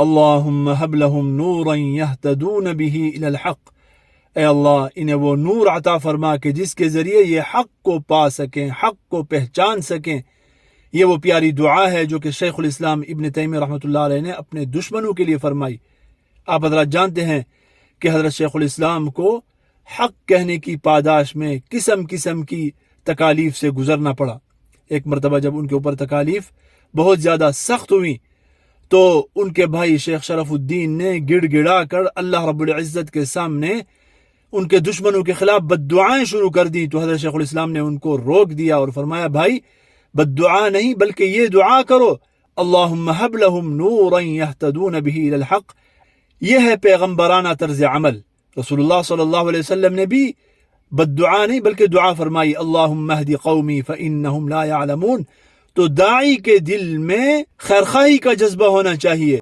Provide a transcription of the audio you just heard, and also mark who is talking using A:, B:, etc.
A: अल्लाहुम्मा हब लहुम नूरन यहतदून बिही इलल हक़, ए अल्लाह इन्हें वो नूर अता फरमा के जिसके ज़रिए ये हक़ को पा सकें, हक़ को पहचान सकें। ये वो प्यारी दुआ है जो कि शेखुल इस्लाम इब्न तैमिया रहमतुल्लाह अलैह ने अपने दुश्मनों के लिए फरमाई। आप हज़रात जानते हैं कि हज़रत शेखुल इस्लाम को हक़ कहने की पादाश में किस्म किस्म की तकालीफ से गुजरना पड़ा। एक मरतबा जब उनके ऊपर तकालीफ बहुत ज़्यादा सख्त हुई तो उनके भाई शेख शरफुद्दीन ने गिड़गिड़ा कर अल्लाह रब्बुल इज़्ज़त के सामने उनके दुश्मनों के खिलाफ बद्दुआएं शुरू कर दी। तो हज़रत शेखुल इस्लाम ने उनको रोक दिया और फरमाया, भाई बद्दुआ नहीं बल्कि ये दुआ करो, अल्लाहुम्मा हब लहुम नूरन यहतदून बिही इलल हक़। यह है पैगम्बराना तर्ज अमल। रसूलुल्लाह सल्लल्लाहु अलैहि वसल्लम ने भी बद्दुआ नहीं बल्कि दुआ फरमाई, अल्लाहुम्मा हदी कौमी फ़इन्नहुम ला यअलमून। तो दाई के दिल में खैरखाही का जज्बा होना चाहिए।